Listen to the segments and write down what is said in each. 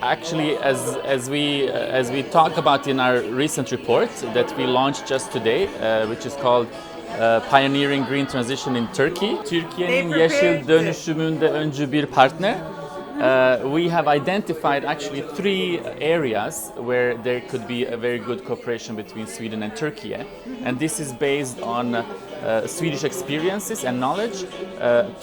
actually, as we talk about in our recent report that we launched just today, which is called Pioneering Green Transition in Turkey, Türkiye'nin yeşil dönüşümünde öncü bir partner. We have identified actually 3 areas where there could be a very good cooperation between Sweden and Turkey, and this is based on Swedish experiences and knowledge,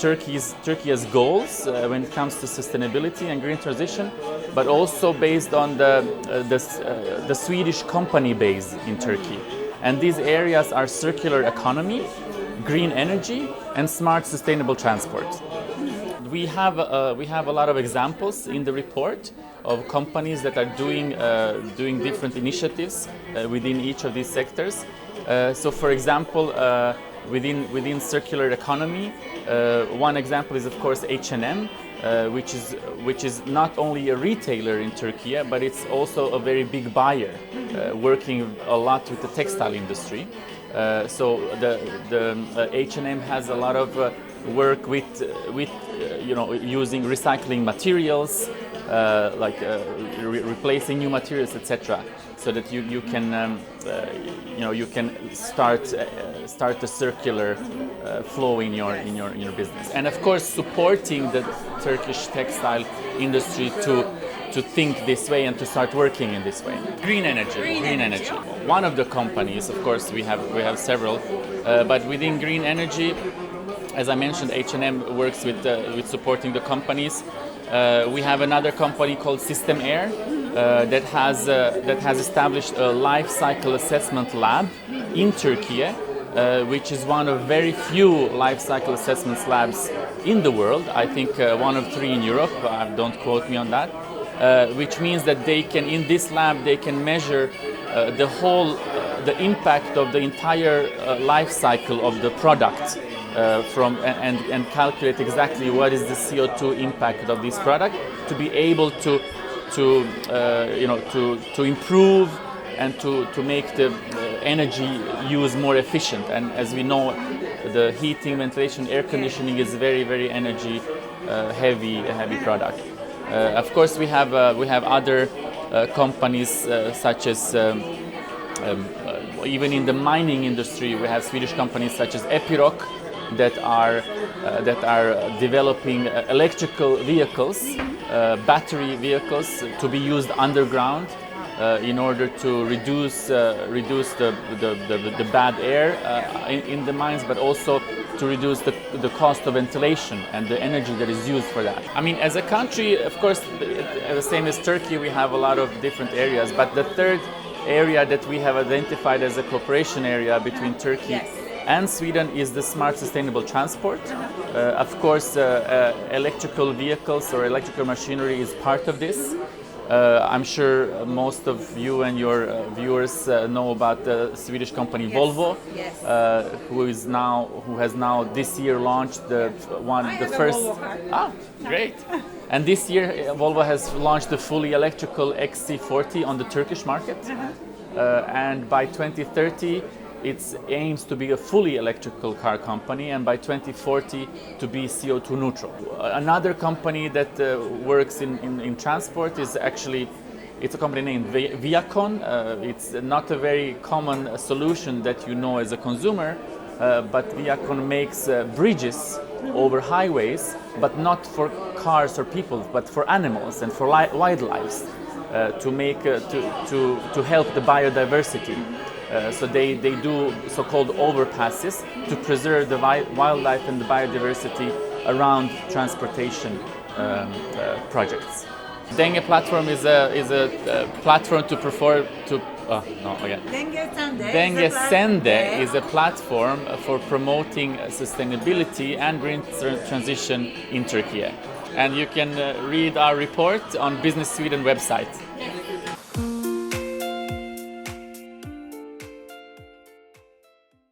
Turkey's goals when it comes to sustainability and green transition, but also based on the Swedish company base in Turkey. And these areas are circular economy, green energy, and smart sustainable transport. We have a lot of examples in the report of companies that are doing different initiatives within each of these sectors. So, for example, within circular economy, one example is of course H&M, which is not only a retailer in Turkey, but it's also a very big buyer, working a lot with the textile industry. So the H&M has a lot of work with using recycling materials, replacing new materials, etc. So that you can start a circular flow in your business, and of course supporting the Turkish textile industry to think this way and to start working in this way. Green energy. One of the companies, of course, we have several, but within green energy, as I mentioned, H&M works with supporting the companies. We have another company called System Air that has established a life cycle assessment lab in Turkey, which is one of very few life cycle assessment labs in the world. I think one of 3 in Europe. Don't quote me on that. Which means that in this lab they can measure the impact of the entire life cycle of the product. And calculate exactly what is the CO2 impact of this product to be able to improve and to make the energy use more efficient. And as we know, the heating, ventilation, air conditioning is very, very energy heavy product. Of course, we have other companies such as even in the mining industry, we have Swedish companies such as Epiroc that are developing electrical vehicles, battery vehicles to be used underground in order to reduce the bad air in the mines, but also to reduce the cost of ventilation and the energy that is used for that. I mean, as a country, of course, the same as Turkey, we have a lot of different areas, but the third area that we have identified as a cooperation area between Turkey and Sweden is the smart sustainable transport. Of course, electrical vehicles or electrical machinery is part of this. I'm sure most of you and your viewers know about the Swedish company Volvo, who has now this year launched the first. Great! And this year Volvo has launched the fully electrical XC40 on the Turkish market, and by 2030 it aims to be a fully electrical car company, and by 2040 to be CO2 neutral. Another company that works in transport is it's a company named Viacon. It's not a very common solution that you know as a consumer, but Viacon makes bridges over highways, but not for cars or people, but for animals and for wildlife, to help the biodiversity. So they do so-called overpasses to preserve the wildlife and the biodiversity around transportation projects. Denge platform is a platform to perform to. Denge Sende is a platform for promoting sustainability and green transition in Turkey. And you can read our report on Business Sweden website.